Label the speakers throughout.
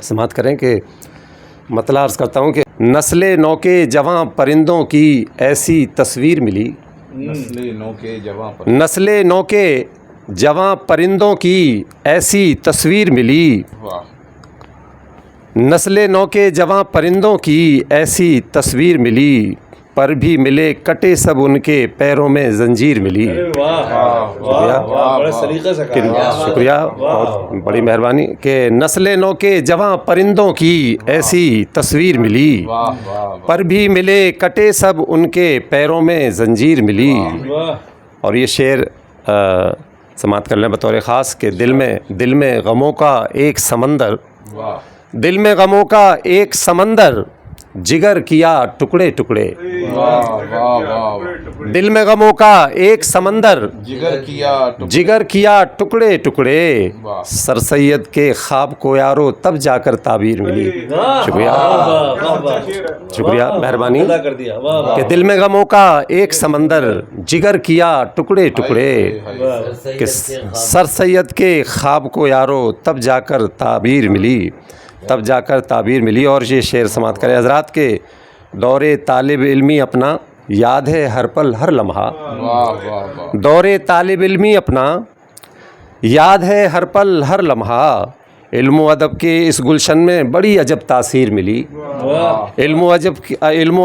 Speaker 1: سماعت کریں کہ مطلع عرض کرتا ہوں کہ نسل نو کے جواں پرندوں کی ایسی تصویر ملی، نسل نو کے جواں پرندوں کی ایسی تصویر ملی، نسل نو کے جواں پرندوں کی ایسی تصویر ملی، پر بھی ملے کٹے سب ان کے پیروں میں زنجیر ملی۔ شکریہ، بہت بڑی مہربانی کہ نسل نو کے جواں پرندوں کی ایسی تصویر ملی، پر بھی ملے کٹے سب ان کے پیروں میں زنجیر ملی۔ اور یہ شعر سماعت کر لیں بطور خاص کہ دل میں غموں کا ایک سمندر، دل میں غموں کا ایک سمندر، جگر کیا ٹکڑے ٹکڑے، دل میں غموں کا ایک سمندر، جگر کیا ٹکڑے ٹکڑے، سر سید کے خواب کو یارو تب جا کر تعبیر ملی۔ شکریہ مہربانی کہ دل میں غموں کا ایک سمندر، جگر کیا ٹکڑے ٹکڑے، کہ سر سید کے خواب کو یارو تب جا کر تعبیر ملی، تب جا کر تعبیر ملی۔ اور یہ شعر سماعت کریں حضرات کے دور طالب علمی اپنا یاد ہے ہر پل ہر لمحہ، دور طالب علمی اپنا یاد ہے ہر پل ہر لمحہ، علم و ادب کے اس گلشن میں بڑی عجب تاثیر ملی، علم و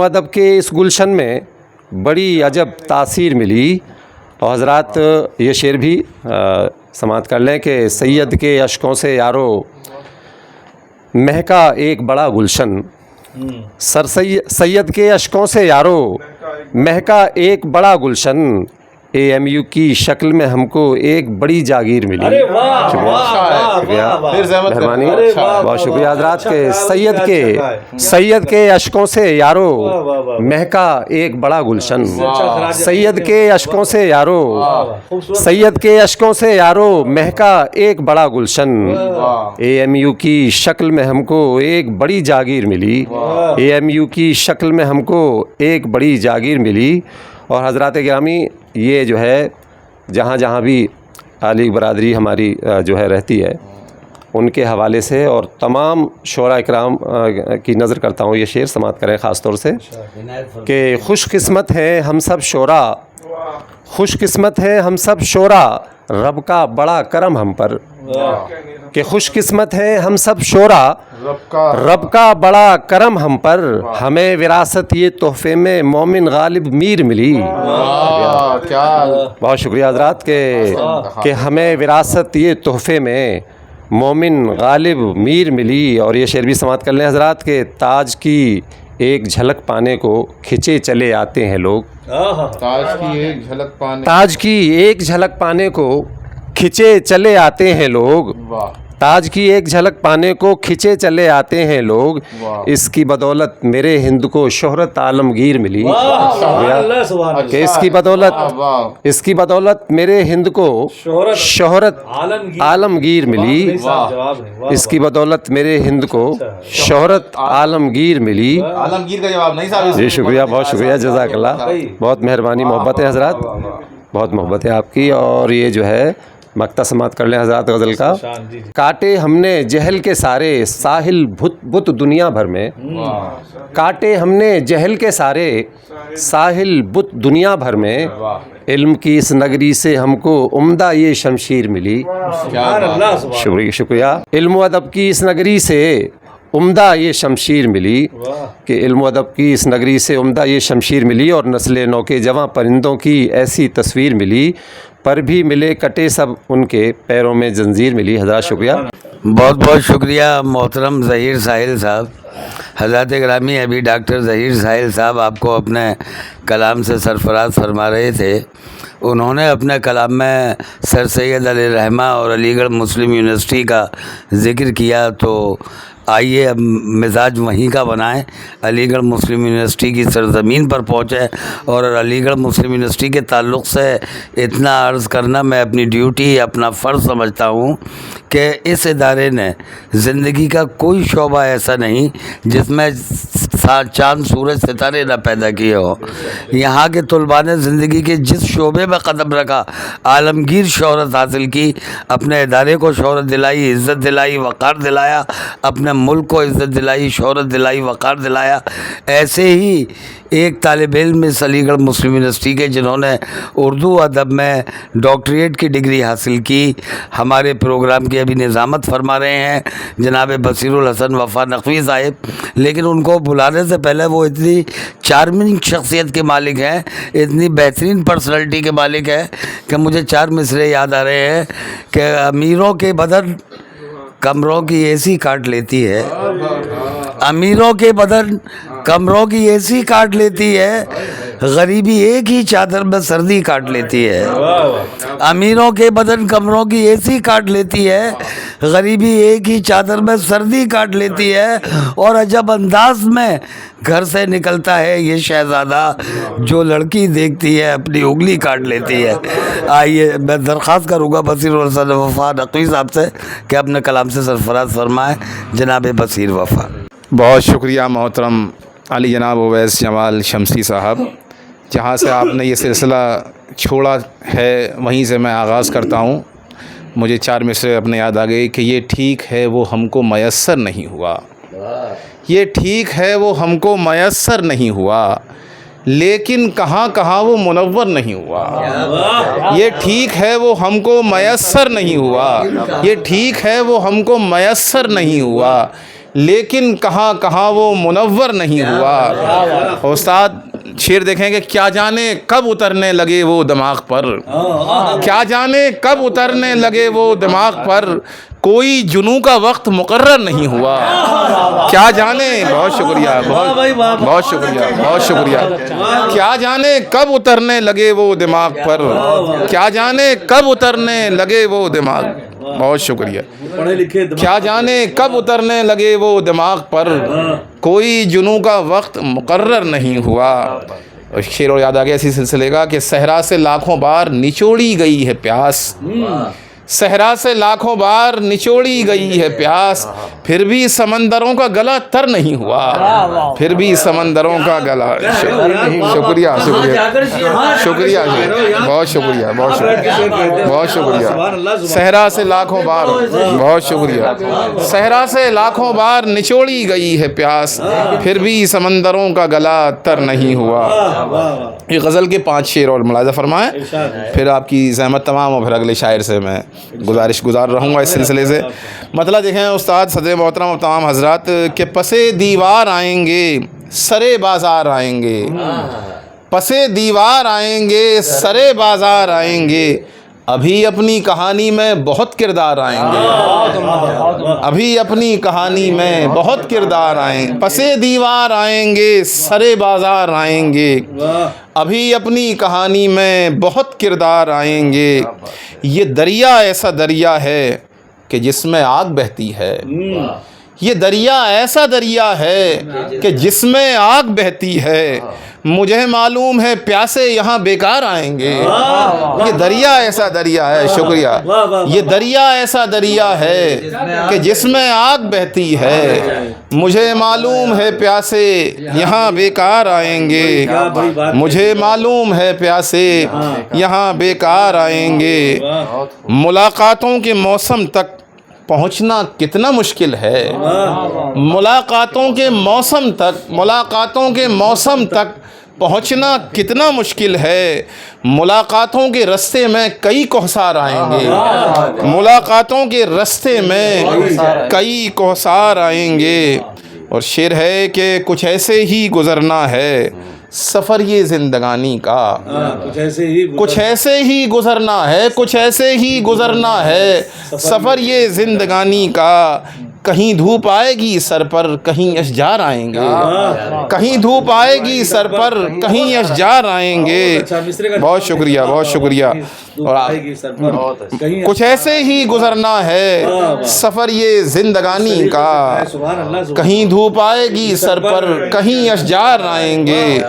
Speaker 1: ادب کے اس گلشن میں بڑی عجب تاثیر ملی۔ اور حضرات یہ شعر بھی سماعت کر لیں کہ سید کے اشکوں سے یارو مہکا ایک بڑا گلشن، سید کے اشکوں سے یارو مہکا ایک بڑا گلشن، اے ایم یو کی شکل میں ہم کو ایک بڑی جاگیر ملی۔ مہربانی، بہت شکریہ حضرات کہ سید کے اشکوں سے یارو مہکا ایک بڑا گلشن، سید کے اشکوں سے یارو، سید کے اشکوں سے یارو مہکا ایک بڑا گلشن، اے ایم یو کی شکل میں ہم کو ایک بڑی جاگیر ملی، اے ایم یو کی شکل میں ہم کو ایک بڑی جاگیر ملی۔ اور حضرات گرامی یہ جو ہے جہاں جہاں بھی علی برادری ہماری جو ہے رہتی ہے ان کے حوالے سے اور تمام شعراء اکرام کی نظر کرتا ہوں، یہ شعر سماعت کریں خاص طور سے کہ خوش قسمت ہیں ہم سب شعراء، خوش قسمت ہیں ہم سب شعراء، رب کا بڑا کرم ہم پر، کہ خوش قسمت ہیں ہم سب شعراء، رب کا بڑا کرم ہم پر، ہمیں وراثت یہ تحفے میں مومن غالب میر ملی۔ بہت شکریہ حضرات کہ ہمیں وراثت یہ تحفے میں مومن غالب میر ملی۔ اور یہ شعر بھی سماعت کر لیں حضرات کہ تاج کی ایک جھلک پانے کو کھنچے چلے آتے ہیں لوگ، تاج کی ایک جھلک پانے کو کھنچے چلے آتے ہیں لوگ، تاج کی ایک جھلک پانے کو کھنچے چلے آتے ہیں لوگ، اس کی بدولت میرے ہند کو شہرت عالمگیر ملی، کہ اس کی بدولت میرے ہند کو شہرت عالمگیر ملی، اس کی بدولت میرے ہند کو شہرت عالمگیر ملی۔
Speaker 2: عالمگیر کا جواب نہیں صاحب؟
Speaker 1: جی شکریہ، بہت شکریہ، جزاک اللہ، بہت مہربانی، محبت ہے حضرات، بہت محبت ہے آپ کی۔ اور یہ جو ہے مقطع سماعت کر لیں حضرات غزل کا، کاٹے ہم نے جہل کے سارے ساحل بت دنیا بھر میں، کاٹے ہم نے جہل کے سارے ساحل بت دنیا بھر میں، علم کی اس نگری سے ہم کو عمدہ یہ شمشیر ملی۔ شکریہ، علم و ادب کی اس نگری سے عمدہ یہ شمشیر ملی، کہ علم و ادب کی اس نگری سے عمدہ یہ شمشیر ملی، اور نسل نو کے جواں پرندوں کی ایسی تصویر ملی، پر بھی ملے کٹے سب ان کے پیروں میں زنجیر ملی۔ حضرات شکریہ،
Speaker 3: بہت بہت شکریہ محترم ظہیر ساحل صاحب۔ حضرات گرامی، ابھی ڈاکٹر ظہیر ساحل صاحب آپ کو اپنے کلام سے سرفراز فرما رہے تھے۔ انہوں نے اپنے کلام میں سر سید علی رحمہ اور علی گڑھ مسلم یونیورسٹی کا ذکر کیا، تو آئیے اب مزاج وہیں کا بنائیں، علی گڑھ مسلم یونیورسٹی کی سرزمین پر پہنچے، اور علی گڑھ مسلم یونیورسٹی کے تعلق سے اتنا عرض کرنا میں اپنی ڈیوٹی، اپنا فرض سمجھتا ہوں کہ اس ادارے نے زندگی کا کوئی شعبہ ایسا نہیں جس میں چاند سورج ستارے نہ پیدا کیے ہو۔ یہاں کے طلباء نے زندگی کے جس شعبے میں قدم رکھا عالمگیر شہرت حاصل کی، اپنے ادارے کو شہرت دلائی، عزت دلائی، وقار دلایا، اپنے ملک کو عزت دلائی، شہرت دلائی، وقار دلایا۔ ایسے ہی ایک طالب علم اس علی گڑھ مسلم یونیورسٹی کے جنہوں نے اردو ادب میں ڈاکٹریٹ کی ڈگری حاصل کی، ہمارے پروگرام کی ابھی نظامت فرما رہے ہیں جناب بصیر الحسن وفا نقوی صاحب، لیکن ان کو بلانے سے پہلے وہ اتنی چارمنگ شخصیت کے مالک ہیں، اتنی بہترین پرسنالٹی کے مالک ہیں کہ مجھے 4 مصرے یاد آ رہے ہیں کہ امیروں کے بدن کمروں کی اے سی کاٹ لیتی ہے، امیروں کے بدن کمروں کی اے سی کاٹ لیتی ہے، غریبی ایک ہی چادر میں سردی کاٹ لیتی ہے۔ امیروں کے بدن کمروں کی اے سی کاٹ لیتی ہے، غریبی ایک ہی چادر میں سردی کاٹ لیتی ہے، اور عجب انداز میں گھر سے نکلتا ہے یہ شہزادہ جو لڑکی دیکھتی ہے اپنی انگلی کاٹ لیتی ہے۔ آئیے میں درخواست کروں گا بصیر الحسن وفا نقوی صاحب سے کہ اپنے کلام سے سرفراز فرمائیں، جناب بصیر وفا۔
Speaker 2: بہت شکریہ محترم علی جناب اویس جمال شمسی صاحب، جہاں سے آپ نے یہ سلسلہ چھوڑا ہے وہیں سے میں آغاز کرتا ہوں۔ مجھے 4 مصرے اپنے یاد آ گئے کہ یہ ٹھیک ہے وہ ہم کو میسر نہیں ہوا، یہ ٹھیک ہے وہ ہم کو میسر نہیں ہوا، لیکن کہاں کہاں وہ منور نہیں ہوا۔ یہ ٹھیک ہے وہ ہم کو میسر نہیں ہوا، یہ ٹھیک ہے وہ ہم کو میسر نہیں ہوا، لیکن کہاں کہاں وہ منور نہیں ہوا۔ استاد شعر دیکھیں کہ کیا جانے کب اترنے لگے وہ دماغ پر، کیا جانے کب اترنے لگے وہ دماغ پر، کوئی جنوں کا وقت مقرر نہیں ہوا۔ کیا جانے، بہت شکریہ، بہت شکریہ، بہت شکریہ۔ کیا جانے کب اترنے لگے وہ دماغ پر، کیا جانے کب اترنے لگے وہ دماغ، بہت شکریہ۔ کیا جانے کب اترنے لگے وہ دماغ پر، کوئی جنوں کا وقت مقرر نہیں ہوا۔ اور شعر اور یاد آ گیا اسی سلسلے کا کہ صحرا سے لاکھوں بار نچوڑی گئی ہے پیاس، صحرا سے لاکھوں بار نچوڑی گئی ہے پیاس، پھر بھی سمندروں کا گلا تر نہیں ہوا، پھر بھی سمندروں کا گلا۔ شکریہ شکریہ شکریہ، بہت شکریہ، بہت شکریہ، بہت شکریہ۔ صحرا سے لاکھوں بار، بہت شکریہ۔ صحرا سے لاکھوں بار نچوڑی گئی ہے پیاس، پھر بھی سمندروں کا گلا تر نہیں ہوا۔ یہ غزل کے 5 شعر اور ملاحظہ فرمائیں، پھر آپ کی زحمت تمام، اور پھر اگلے شاعر سے میں گزارش گزار رہوں گا اس سلسلے سے۔ مطلب دیکھیں استاد صدر محترم اور تمام حضرات کہ پسے دیوار آئیں گے سرے بازار آئیں گے، پسے دیوار آئیں گے سرے بازار آئیں گے، ابھی اپنی کہانی میں بہت کردار آئیں گے، ابھی اپنی کہانی میں بہت کردار آئیں، پسے دیوار آئیں گے سرے بازار آئیں گے، ابھی اپنی کہانی میں بہت کردار آئیں گے۔ یہ دریا ایسا دریا ہے کہ جس میں آگ بہتی ہے، یہ دریا ایسا دریا ہے کہ جس میں آگ بہتی ہے، مجھے معلوم ہے پیاسے یہاں بیکار آئیں گے۔ یہ دریا ایسا دریا ہے، شکریہ، یہ دریا ایسا دریا ہے کہ جس میں آگ بہتی ہے، مجھے معلوم ہے پیاسے یہاں بیکار آئیں گے، مجھے معلوم ہے پیاسے یہاں بیکار آئیں گے۔ ملاقاتوں کے موسم تک پہنچنا کتنا مشکل ہے، ملاقاتوں کے موسم تک، ملاقاتوں کے موسم تک پہنچنا کتنا مشکل ہے، ملاقاتوں کے رستے میں کئی کوہسار آئیں گے، ملاقاتوں کے رستے میں کئی کوہسار آئیں گے۔ اور شعر ہے کہ کچھ ایسے ہی گزرنا ہے سفر یہ زندگانی کا، کچھ ایسے ہی گزرنا ہے، کچھ ایسے ہی گزرنا ہے سفر یہ زندگانی کا، کہیں دھوپ آئے گی سر پر کہیں اشجار آئیں گے، کہیں دھوپ آئے گی سر پر کہیں اشجار آئیں گے۔ بہت شکریہ، بہت شکریہ۔ اور کچھ ایسے ہی گزرنا ہے سفر یہ زندگانی کا، کہیں دھوپ آئے گی سر پر کہیں اشجار آئیں گے،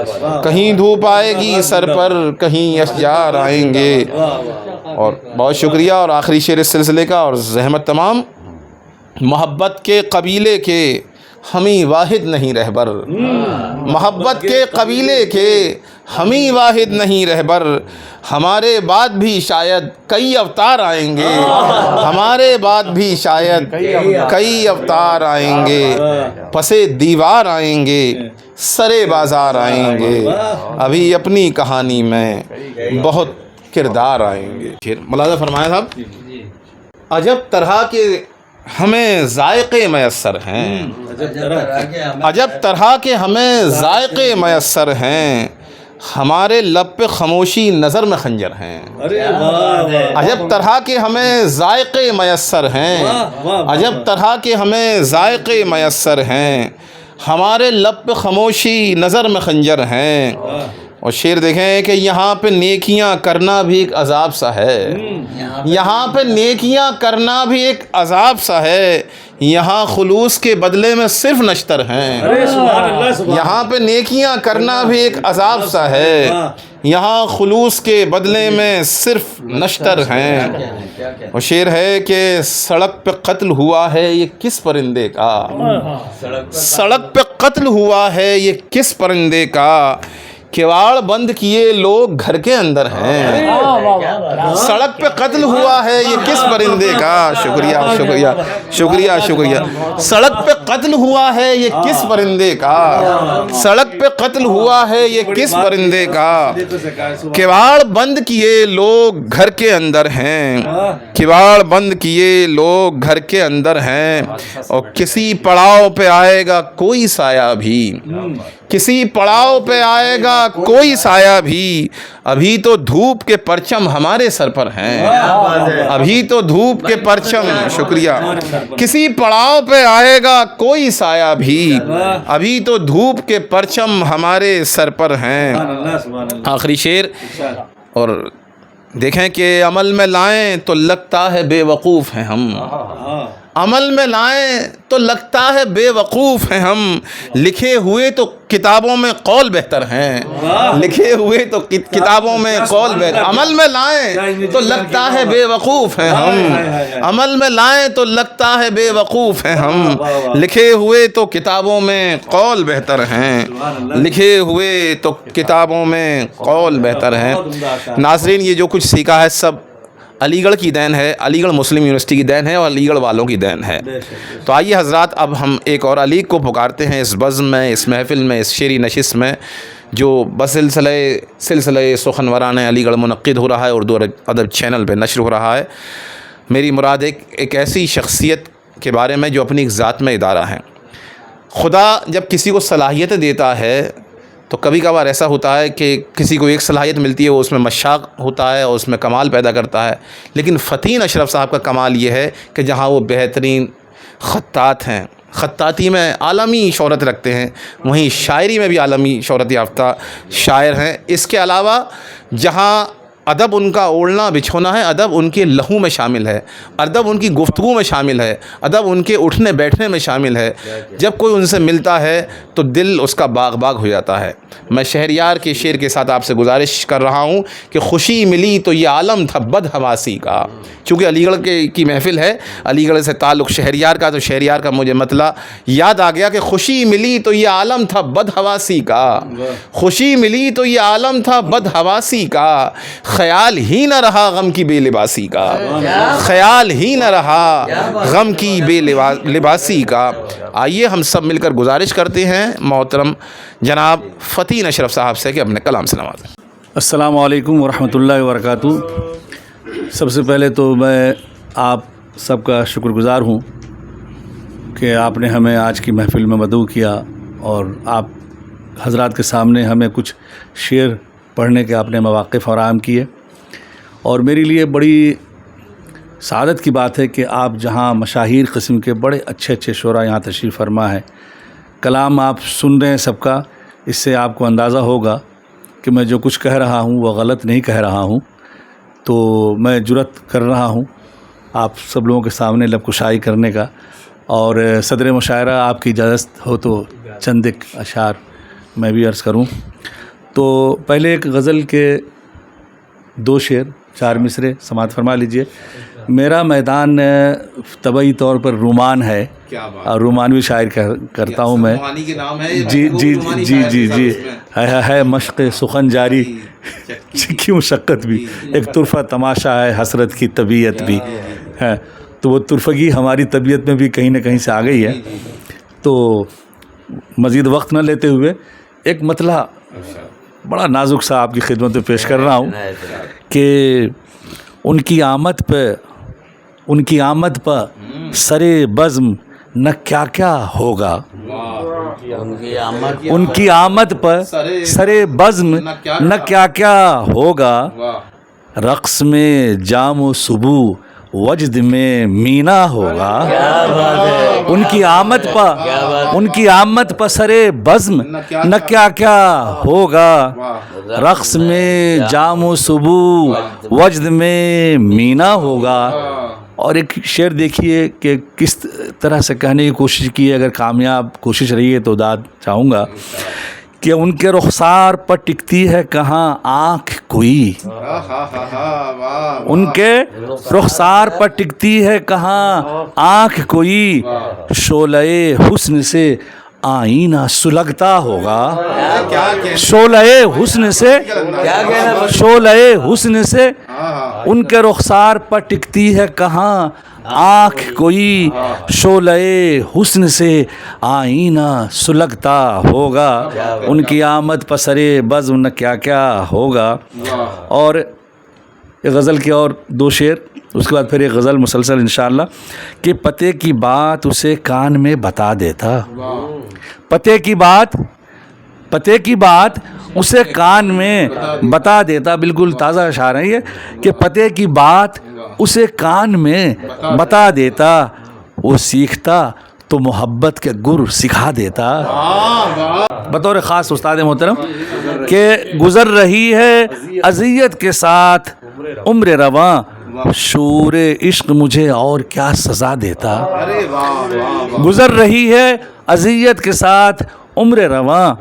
Speaker 2: کہیں دھوپ آئے گی سر پر کہیں اشجار آئیں گے۔ اور بہت شکریہ۔ اور آخری شعر اس سلسلے کا، اور زحمت تمام، محبت کے قبیلے کے ہمیں واحد نہیں رہبر، محبت کے قبیلے کے ہمیں واحد نہیں رہبر، ہمارے بعد بھی شاید کئی اوتار آئیں گے، ہمارے بعد بھی شاید کئی اوتار آئیں گے، پسے دیوار آئیں گے، سرے بازار آئیں گے، ابھی اپنی کہانی میں بہت کردار آئیں گے۔ ملاحظہ فرمایا صاحب، عجب طرح کے ہمیں ذائقے میسر ہیں، عجب طرح کے ہمیں ذائقے میسر ہیں، ہمارے لب پہ خاموشی نظر میں خنجر ہیں، عجب طرح کے ہمیں ذائقے میسر ہیں، عجب طرح کے ہمیں ذائقے میسر ہیں، ہمارے لب پہ خاموشی نظر میں خنجر ہیں۔ اور شعر دیکھیں کہ یہاں پہ نیکیاں کرنا بھی ایک عذاب سا ہے، یہاں پہ نیکیاں کرنا بھی ایک عذاب سا ہے، یہاں خلوص کے بدلے میں صرف نشتر ہیں، یہاں پہ نیکیاں کرنا بھی ایک عذاب سا ہے، یہاں خلوص کے بدلے میں صرف نشتر ہیں۔ اور شعر ہے کہ سڑک پہ قتل ہوا ہے یہ کس پرندے کا، سڑک پہ قتل ہوا ہے یہ کس پرندے کا، کواڑ بند کیے لوگ گھر کے اندر ہیں، سڑک پہ قتل ہوا ہے یہ کس پرندے کا۔ شکریہ شکریہ شکریہ شکریہ۔ سڑک پہ قتل ہوا ہے یہ کس پرندے کا، سڑک پہ قتل ہوا ہے یہ کس پرندے کا، کواڑ بند کیے لوگ گھر کے اندر ہیں، کواڑ بند کیے لوگ گھر کے اندر ہیں، اور کسی پڑاؤ پہ آئے گا کوئی سایہ بھی، کسی پڑاؤ پہ آئے گا کوئی سایہ بھی، ابھی تو دھوپ کے پرچم ہمارے سر پر ہیں، ابھی تو دھوپ کے پرچم، شکریہ، کسی پڑاؤ پہ آئے گا کوئی سایہ بھی، ابھی تو دھوپ کے پرچم ہمارے سر پر ہیں۔ آخری شعر، اور دیکھیں کہ عمل میں لائیں تو لگتا ہے بے وقوف ہیں ہم، عمل میں لائیں تو لگتا ہے بے وقوف ہیں ہم، لکھے ہوئے تو کتابوں میں قول بہتر ہیں، لکھے ہوئے تو کتابوں میں قول بہتر، عمل میں لائیں تو لگتا ہے بے وقوف ہیں ہم، عمل میں لائیں تو لگتا ہے بے وقوف ہیں ہم، لکھے ہوئے تو کتابوں میں قول بہتر ہیں، لکھے ہوئے تو کتابوں میں قول بہتر ہیں۔ ناظرین، یہ جو کچھ سیکھا ہے سب علی گڑھ کی دین ہے، علی گڑھ مسلم یونیورسٹی کی دین ہے، اور علی گڑھ والوں کی دین ہے۔ تو آئیے حضرات، اب ہم ایک اور علی کو پکارتے ہیں اس بزم میں، اس محفل میں، اس شعری نشست میں، جو سلسلہ سخنوران علی گڑھ منعقد ہو رہا ہے، اردو ادب چینل پہ نشر ہو رہا ہے۔ میری مراد ایک ایسی شخصیت کے بارے میں جو اپنی ایک ذات میں ادارہ ہے۔ خدا جب کسی کو صلاحیتیں دیتا ہے تو کبھی کبھار ایسا ہوتا ہے کہ کسی کو ایک صلاحیت ملتی ہے، وہ اس میں مشاق ہوتا ہے اور اس میں کمال پیدا کرتا ہے، لیکن فتین اشرف صاحب کا کمال یہ ہے کہ جہاں وہ بہترین خطاط ہیں، خطاطی میں عالمی شہرت رکھتے ہیں، وہیں شاعری میں بھی عالمی شہرت یافتہ شاعر ہیں۔ اس کے علاوہ جہاں ادب ان کا اوڑھنا بچھونا ہے، ادب ان کے لہو میں شامل ہے، ادب ان کی گفتگو میں شامل ہے، ادب ان کے اٹھنے بیٹھنے میں شامل ہے۔ جب کوئی ان سے ملتا ہے تو دل اس کا باغ باغ ہو جاتا ہے۔ میں شہریار کے شعر کے ساتھ آپ سے گزارش کر رہا ہوں کہ خوشی ملی تو یہ عالم تھا بدحواسی کا، چونکہ علی گڑھ کی محفل ہے، علی گڑھ سے تعلق شہریار کا، تو شہریار کا مجھے مطلع یاد آ گیا کہ خوشی ملی تو یہ عالم تھا بدحواسی کا، خوشی ملی تو یہ عالم تھا بدحواسی کا، خیال ہی نہ رہا غم کی بے لباسی کا، خیال ہی نہ رہا غم کی بے لباسی کا۔ آئیے ہم سب مل کر گزارش کرتے ہیں محترم جناب فتین اشرف صاحب سے کہ اپنے کلام سے نوازیں۔
Speaker 4: السلام علیکم ورحمۃ اللہ وبرکاتہ۔ سب سے پہلے تو میں آپ سب کا شکر گزار ہوں کہ آپ نے ہمیں آج کی محفل میں مدعو کیا، اور آپ حضرات کے سامنے ہمیں کچھ شعر پڑھنے کے آپ نے مواقع فراہم کیے، اور میرے لیے بڑی سعادت کی بات ہے کہ آپ جہاں مشاہیر قسم کے بڑے اچھے اچھے شعراء یہاں تشریف فرما ہے، کلام آپ سن رہے ہیں سب کا، اس سے آپ کو اندازہ ہوگا کہ میں جو کچھ کہہ رہا ہوں وہ غلط نہیں کہہ رہا ہوں، تو میں جرأت کر رہا ہوں آپ سب لوگوں کے سامنے لب کشائی کرنے کا، اور صدر مشاعرہ آپ کی اجازت ہو تو چند ایک اشعار میں بھی عرض کروں۔ تو پہلے ایک غزل کے 2 شعر 4 مصرے سماعت فرما لیجئے۔ میرا میدان طبعی طور پر رومان ہے، اور رومانوی شاعر کرتا ہوں میں۔ جی جی جی جی جی ہے مشق سخن جاری کی مشقت بھی، ایک طرفہ تماشا ہے حسرت کی طبیعت بھی ہے، تو وہ طرفگی ہماری طبیعت میں بھی کہیں نہ کہیں سے آ گئی ہے۔ تو مزید وقت نہ لیتے ہوئے ایک مطلع بڑا نازک سا آپ کی خدمت میں پیش کر رہا ہوں کہ ان کی آمد پر سرے بزم نہ کیا کیا ہوگا، ان کی آمد پر سرے بزم نہ کیا کیا ہوگا، رقص میں جام و صبو وجد میں مینا ہوگا۔ ان کی آمد پر سرے بزم نہ کیا کیا ہوگا، رقص میں جام و صبو وجد میں مینا ہوگا۔ اور ایک شعر دیکھیے کہ کس طرح سے کہنے کی کوشش کی ہے، اگر کامیاب کوشش رہی ہے تو داد چاہوں گا کہ ان کے رخسار پر ٹکتی ہے کہاں آنکھ کوئی، ان کے رخسار پر ٹکتی ہے کہاں آنکھ کوئی، شعلہ حسن سے آئینہ سلگتا ہوگا، شعلہ حسن سے ان کے رخسار پر ٹکتی ہے کہاں آنکھ کوئی، شعلہ حسن سے آئینہ سلگتا ہوگا، ان کی آمد پر سرے بزم نہ کیا کیا ہوگا۔ اور ایک غزل کے اور 2 شعر، اس کے بعد پھر ایک غزل مسلسل انشاءاللہ، کہ پتے کی بات اسے کان میں بتا دیتا، پتے کی بات اسے کان میں بتا دیتا، بالکل تازہ اشعار ہے یہ، کہ پتے کی بات اسے کان میں بتا دیتا، وہ سیکھتا تو محبت کے گر سکھا دیتا۔ بطور خاص استاد محترم کہ گزر رہی ہے اذیت کے ساتھ عمر رواں، شعور عشق مجھے اور کیا سزا دیتا، گزر رہی ہے اذیت کے ساتھ عمر رواں،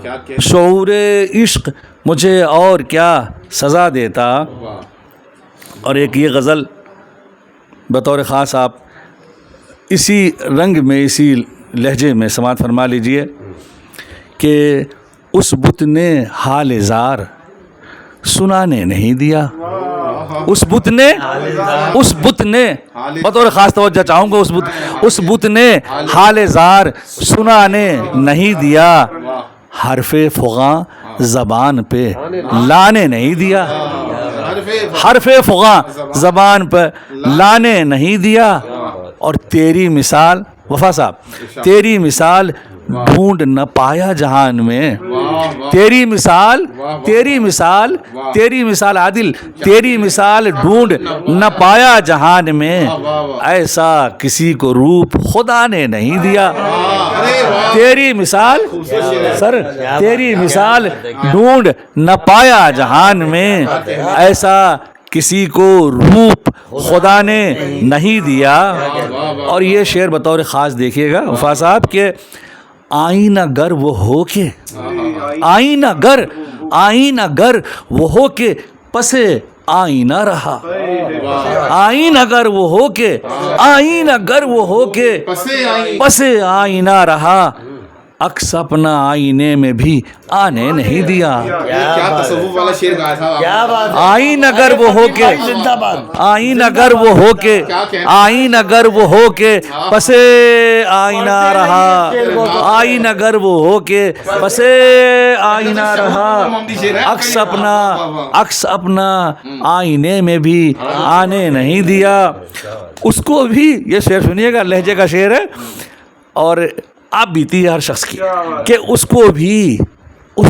Speaker 4: شعور عشق مجھے اور کیا سزا دیتا۔ اور ایک یہ غزل بطور خاص آپ اسی رنگ میں اسی لہجے میں سماعت فرما لیجئے کہ اس بت نے حال زار سنانے نہیں دیا، اس بت نے بطور خاص توجہ چاہوں گا، اس بت نے حال زار سنانے نہیں دیا، حرف فغاں زبان پہ لانے نہیں دیا، حرف فغاں زبان پہ لانے نہیں دیا، اور تیری مثال وفا صاحب تیری مثال ڈھونڈ نہ پایا جہان میں، تیری مثال عادل تیری مثال ڈھونڈ نہ پایا جہان میں، ایسا کسی کو روپ خدا نے نہیں دیا، تیری مثال ڈھونڈ نہ پایا جہان میں، ایسا کسی کو روپ خدا نے نہیں دیا۔ اور یہ شعر بطور خاص دیکھیے گا وفا صاحب کہ آئینہ گر وہ ہو کے آئینہ گر وہ ہو کے پسے آئینہ رہا، آئینہ گر وہ ہو کے پسے آئینہ رہا، عکس اپنا آئینے میں بھی آنے نہیں دیا، آئینہ گر وہ ہو کے پسے آئینہ رہا، آئینہ گر وہ ہو کے پسے آئینہ رہا، عکس اپنا آئینے میں بھی آنے نہیں دیا۔ اس کو بھی یہ شعر سنیے گا، لہجے کا شعر ہے اور آپ بیتی ہے ہر شخص کی، کہ اس